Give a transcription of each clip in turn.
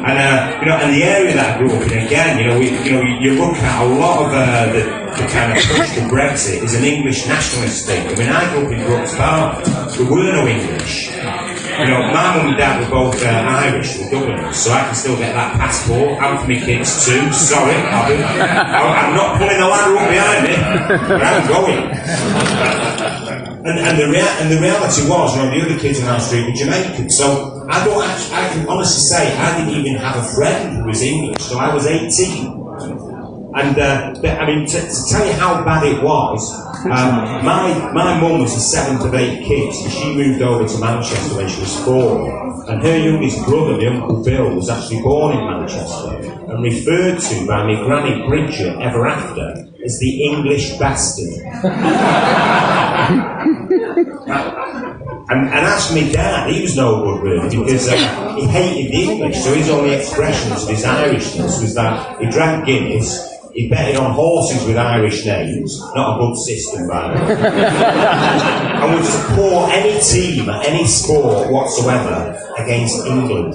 And the area that I grew up in, again, you look at a lot of the kind of push to Brexit is an English nationalist thing. I mean, I grew up in Brooks Park. There were no English. My mum and dad were both Irish and Dubliners, so I can still get that passport. And for my kids too. Sorry, I'm not pulling the ladder up behind me, but I'm going. And the reality was, the other kids on our street were Jamaican. So I can honestly say I didn't even have a friend who was English, so I was 18. And to tell you how bad it was, my mum was the seventh of 8 kids, and she moved over to Manchester when she was 4. And her youngest brother, my Uncle Bill, was actually born in Manchester and referred to by my granny Bridget ever after as the English bastard. And as for my dad, he was no good really, because he hated the English, so his only expressions of his Irishness was that he drank Guinness, he betted on horses with Irish names, not a good system by the way, and would support any team at any sport whatsoever against England.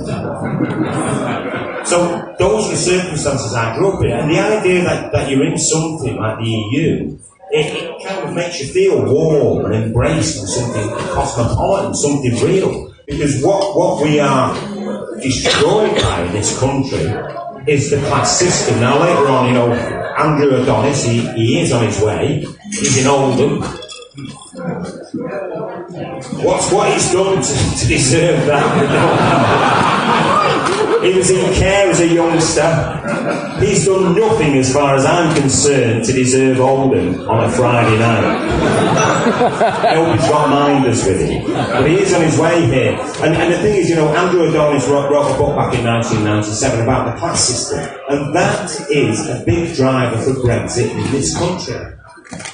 So those are the circumstances I grew up in, and the idea that you're in something like the EU, it kind of makes you feel warm and embraced in something cosmopolitan, something real. Because what we are destroyed by in this country is the class system. Now later on, Andrew Adonis, he is on his way. He's in Oldham. What he's done to deserve that? He was in care as a youngster. He's done nothing, as far as I'm concerned, to deserve Oldham on a Friday night. I hope he's got minders with him. But he is on his way here. And the thing is, Andrew Adonis wrote a book back in 1997 about the class system. And that is a big driver for Brexit in this country.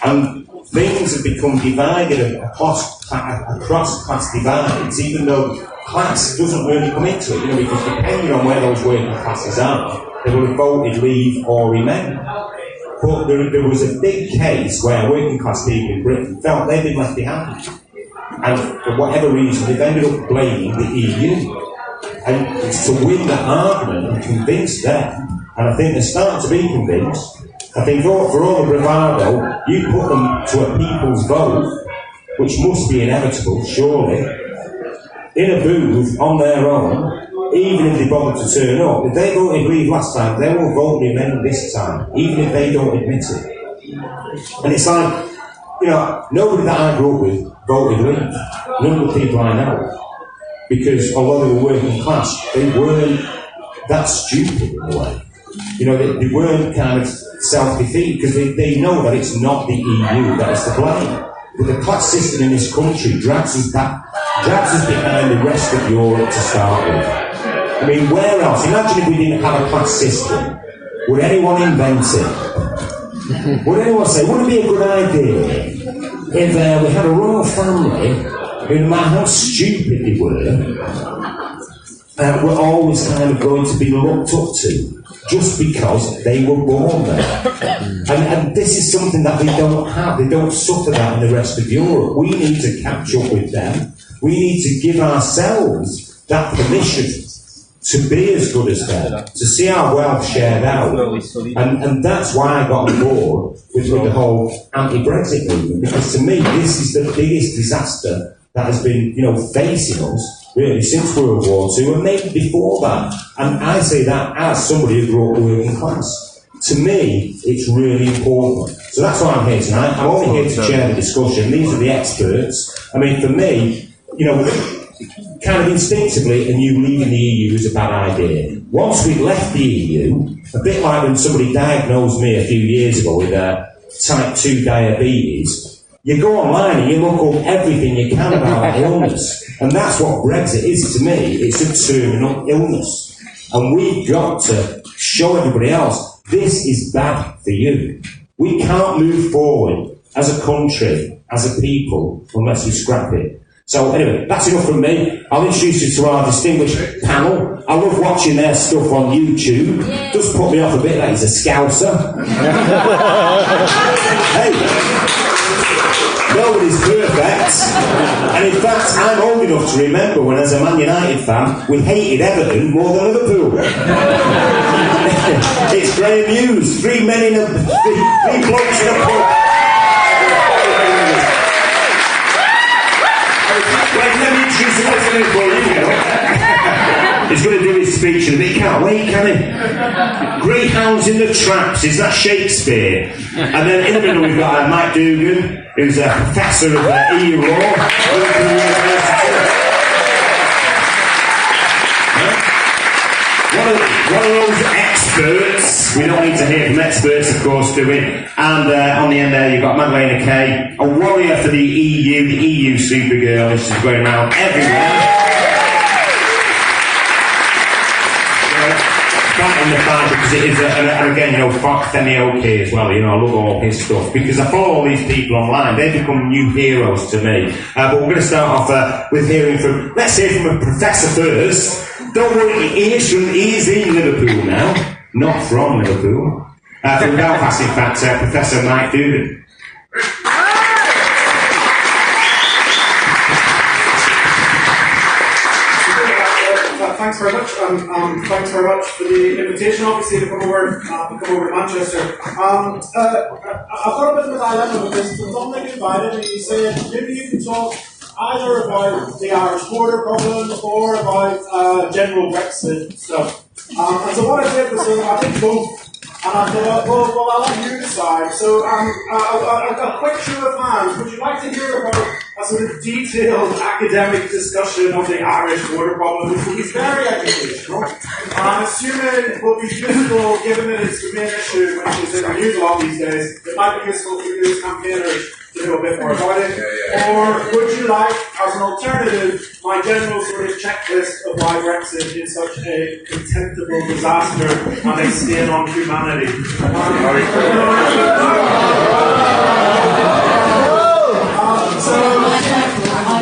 And things have become divided across class divides, even though class doesn't really come into it, because depending on where those working classes are, they will have voted Leave or Remain. But there was a big case where working class people in Britain felt they'd been left behind. And for whatever reason, they've ended up blaming the EU. And it's to win that argument and convince them, and I think they're starting to be convinced. I think for all the bravado, you put them to a people's vote, which must be inevitable, surely, in a booth on their own, even if they bother to turn up. If they voted Leave last time, they will vote Remain this time, even if they don't admit it. And it's like, nobody that I grew up with voted Leave. None of the people I know. Because although they were working class, they weren't that stupid in a way. They weren't kind of self-defeat, because they know that it's not the EU that is to blame. But the class system in this country drags us behind the rest of Europe to start with. I mean, where else? Imagine if we didn't have a class system. Would anyone invent it? Would anyone say, wouldn't it be a good idea if we had a royal family, who, no matter how stupid they were always kind of going to be looked up to, just because they were born there. And this is something that they don't have. They don't suffer that in the rest of Europe. We need to catch up with them. We need to give ourselves that permission to be as good as them, to see our wealth shared out. And that's why I got on board with the whole anti-Brexit movement, because to me, this is the biggest disaster that has been, facing us really since World War II, and maybe before that. And I say that as somebody who grew up working class. To me, it's really important. So that's why I'm here tonight. I'm only here to chair the discussion. These are the experts. I mean, for me, kind of instinctively, a new leaving the EU is a bad idea. Once we've left the EU, a bit like when somebody diagnosed me a few years ago with type 2 diabetes, you go online and you look up everything you can about that illness. And that's what Brexit is to me. It's a terminal illness. And we've got to show everybody else, this is bad for you. We can't move forward as a country, as a people, unless we scrap it. So anyway, that's enough from me. I'll introduce you to our distinguished panel. I love watching their stuff on YouTube. Does put me off a bit that he's a scouser. Hey, nobody's perfect. And in fact, I'm old enough to remember when, as a Man United fan, we hated Everton more than Liverpool. It's Graham Hughes, three blokes in a pub. Let me introduce the listening for you. He's going to do his speech in a bit. He can't wait, can he? Greyhounds in the Traps, is that Shakespeare? And then in the middle we've got Mike Dugan, who's a professor of EU law. One of those experts. We don't need to hear from experts, of course, do we? And on the end there you've got Madeleine Kay, a warrior for the EU Supergirl, and she's going around everywhere. In the fact, because it is, and again, Femi Oki as well, I love all his stuff, because I follow all these people online. They become new heroes to me. But we're going to start off let's hear from a professor first. Don't worry, he is in Liverpool now, not from Liverpool. From Belfast, in fact, Professor Mike Dugan. Thanks very much. Thanks very much for the invitation, obviously, to come over to Manchester. I've got a bit of a dilemma with this. Tom invited me. He said maybe you can talk either about the Irish border problem or about general Brexit stuff. And so what I did was I did both. And I thought, well, I'll let you decide. So, a quick show of hands. Would you like to hear about a sort of detailed academic discussion of the Irish border problem, which will be very educational? I'm assuming it will be useful, given that it's the main issue, which is in the news a lot these days. It might be useful for you as campaigners to know a bit more about it. Or would you like, as an alternative, my general sort of checklist of why Brexit is such a contemptible disaster and a stain on humanity?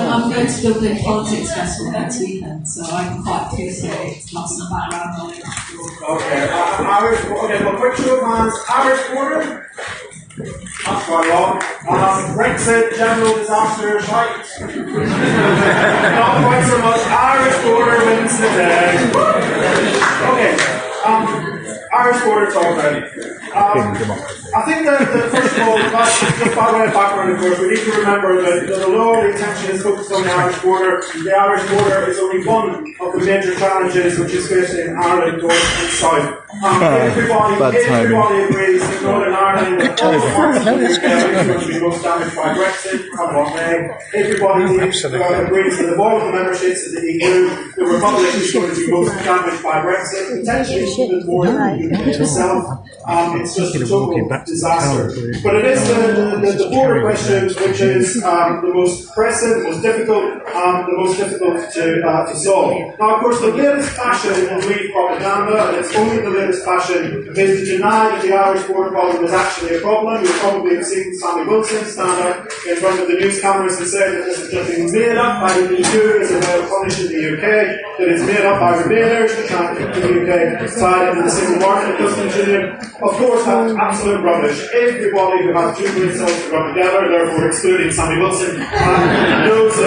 I'm going to Dublin Politics Festival next weekend, so I can quite appreciate lots of background knowledge. Okay, well, quick show of hands. Irish border? That's quite long. Brexit, general disasters, right? Not quite so much. Irish border wins the day. Okay, Irish border talk then. I think that first of all, just by way of background, of course, we need to remember that the law of attention is focused on the Irish border. The Irish border is only one of the major challenges which is facing Ireland north and south. Everybody agrees that Northern Ireland is going to be most damaged by Brexit. Everybody agrees that of all the member states of the EU, the Republic is going to be most damaged by Brexit, potentially even more than the UK itself. It's just a total disaster. But it is the border question which is the most pressing, the most difficult to solve. Now, of course, the latest fashion in Leave propaganda, and it's only the latest fashion, is to deny that the Irish border problem is actually a problem. You'll probably have seen Sammy Wilson stand up in front of the news cameras and say that this is just being made up by the EU as a way of punishing the UK, that it's made up by remainers to try and keep the UK tied into the single market and customs union. Of course, that's absolute rubbish. Everybody who has two brain cells to rub together, therefore excluding Sammy Wilson, knows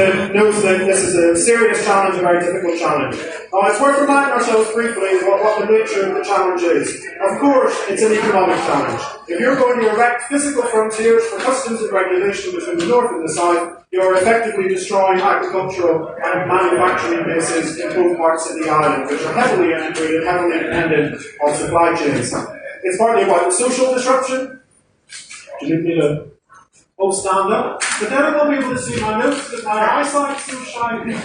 that this is a serious challenge, a very difficult challenge. Now, it's worth reminding ourselves briefly what the nature of the challenge is. Of course, it's an economic challenge. If you're going to erect physical frontiers for customs and regulation between the north and the south, you're effectively destroying agricultural and manufacturing bases in both parts of the island, which are heavily integrated, heavily dependent on supply chains. It's partly about the social disruption. Do you need me to stand up? But then I won't be able to see my notes because my eyesight's so shiny. So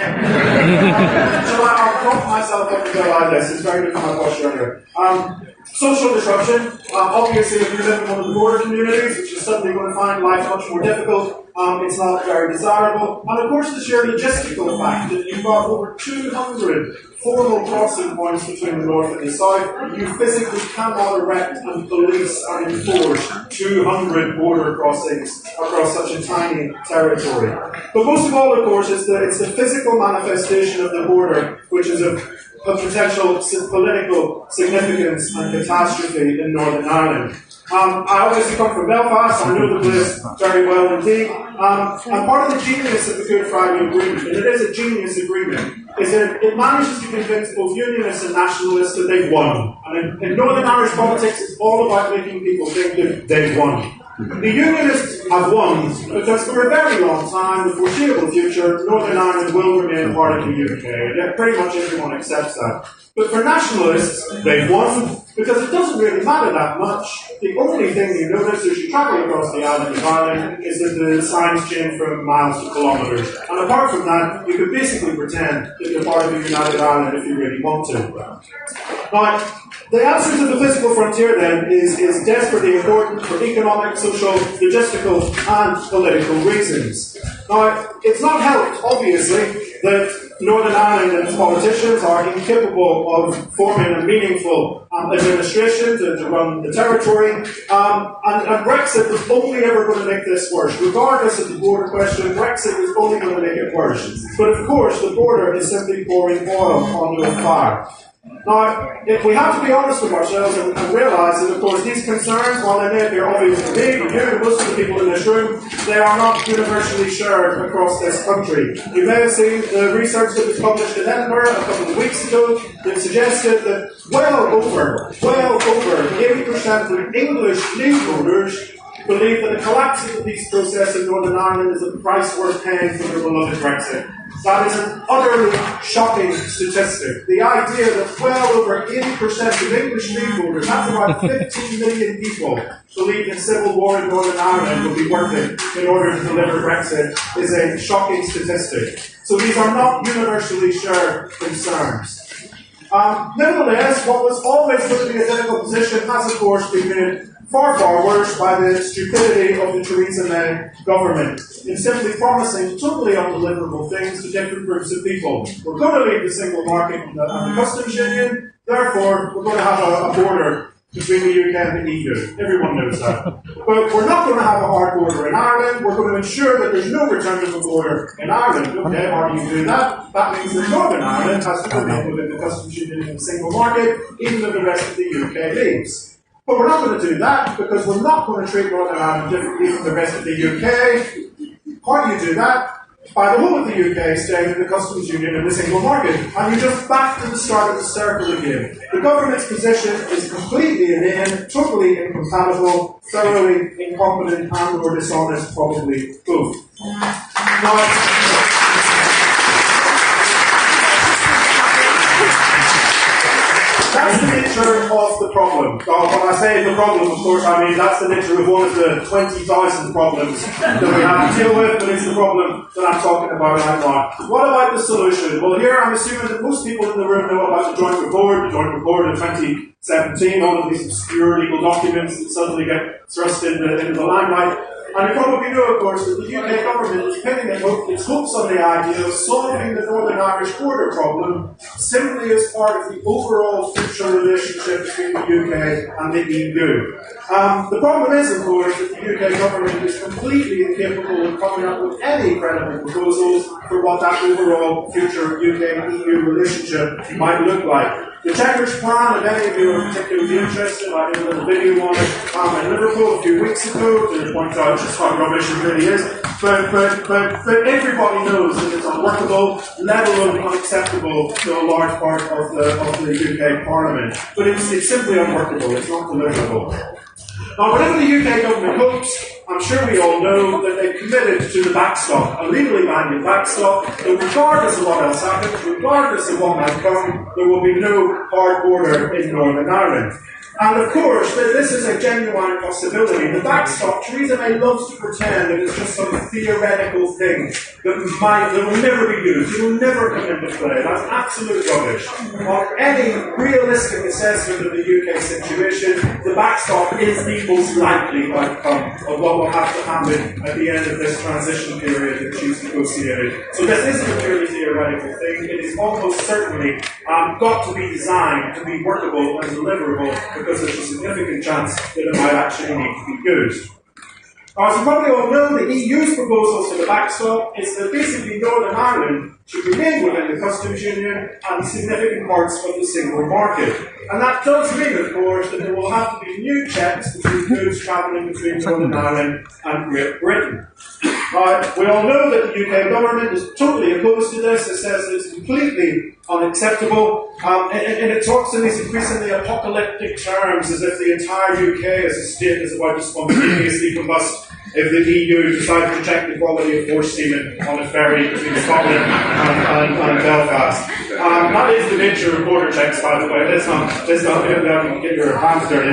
I'll prop myself up and go like this. It's very good for my posture anyway. Social disruption. Obviously, if you live in one of the border communities, which is suddenly going to find life much more difficult, it's not very desirable. And of course, the sheer logistical fact that you've got over 200 formal crossing points between the north and the south. You physically cannot erect and police and enforce 200 border crossings across such a tiny territory. But most of all, of course, it's the physical manifestation of the border, which is of potential political significance and catastrophe in Northern Ireland. I obviously come from Belfast, I know the place very well indeed. And part of the genius of the Good Friday Agreement, and it is a genius agreement, is that it manages to convince both unionists and nationalists that they've won. And in Northern Irish politics, it's all about making people think that they've won. The Unionists have won because for a very long time, the foreseeable future, Northern Ireland will remain part of the UK. And pretty much everyone accepts that. But for nationalists, they've won because it doesn't really matter that much. The only thing you notice as you travel across the island of Ireland is that the signs change from miles to kilometres. And apart from that, you could basically pretend that you're part of the United Ireland if you really want to. Now, the answer to the physical frontier then is desperately important for economic, social, logistical and political reasons. Now, it's not helped, obviously, that Northern Ireland and its politicians are incapable of forming a meaningful administration to run the territory, and Brexit was only ever going to make this worse. Regardless of the border question, Brexit was only going to make it worse. But of course, the border is simply pouring oil onto a fire. Now, if we have to be honest with ourselves and realise that, of course, these concerns, while they may appear obvious to me, and you and most of the people in this room, they are not universally shared across this country. You may have seen the research that was published in Edinburgh a couple of weeks ago that suggested that well over 80% of English Leave voters believe that the collapse of the peace process in Northern Ireland is a price worth paying for their beloved Brexit. That is an utterly shocking statistic. The idea that well over 80% of English Leave voters, that's about 15 million people, believe that civil war in Northern Ireland will be worth it in order to deliver Brexit is a shocking statistic. So these are not universally shared concerns. Nevertheless, what was always going to be a difficult position has, of course, been made far, far worse by the stupidity of the Theresa May government in simply promising totally undeliverable things to different groups of people. We're going to leave the single market and the customs union, therefore we're going to have a border between the UK and the EU. Everyone knows that. But we're not going to have a hard border in Ireland. We're going to ensure that there's no return to the border in Ireland. Okay, how do you do that? That means that Northern Ireland has to remain within the customs union and the single market, even though the rest of the UK leaves. But we're not going to do that because we're not going to treat Northern Ireland differently from the rest of the UK. How do you do that? By the whole of the UK staying in the customs union and the single market. And you're just back to the start of the circle again. The government's position is completely inane, totally incompatible, thoroughly incompetent and or dishonest, probably both. Now, that's the nature of the problem. When I say the problem, of course, I mean that's the nature of one of the 20,000 problems that we have to deal with, but it's the problem that I'm talking about right now. What about the solution? Well, here I'm assuming that most people in the room know about the Joint Report of 2017, all of these obscure legal documents that suddenly get thrust into the limelight. And you probably know, of course, that the UK government is pinning its hopes on the idea of solving the Northern Irish border problem simply as part of the overall future relationship between the UK and the EU. The problem is, of course, that the UK government is completely incapable of coming up with any credible proposals for what that overall future UK-EU relationship might look like. The Chequers plan, if any of you are particularly interested, I did a little video on it in Liverpool a few weeks ago to point out just how rubbish it really is. But everybody knows that it's unworkable, let alone unacceptable to a large part of the UK Parliament. But it's simply unworkable, it's not deliverable. Now, whatever the UK government hopes, I'm sure we all know that they've committed to the backstop, a legally binding backstop, that regardless of what else happens, regardless of what might come, there will be no hard border in Northern Ireland. And of course, this is a genuine possibility. The backstop, Theresa May loves to pretend that it's just some theoretical thing that will never be used. It will never come into play. That's absolute rubbish. On any realistic assessment of the UK situation, the backstop is the most likely outcome of what will have to happen at the end of this transition period that she's negotiated. So this isn't a purely theoretical thing. It is almost certainly got to be designed to be workable and deliverable, because there's a significant chance that it might actually need to be used. As you probably all know, the EU's proposals for the backstop is that basically Northern Ireland should remain within the customs union and be significant parts of the single market. And that does mean, of course, that there will have to be new checks between goods travelling between Northern Ireland and Great Britain. We all know that the UK government is totally opposed to this. It says it's completely unacceptable, and it talks in these increasingly apocalyptic terms as if the entire UK as a state is about to spontaneously combust if the EU decides to check the quality of horse semen on a ferry between Scotland and Belfast. That is the nature of border checks, by the way. Let's not get your hands dirty.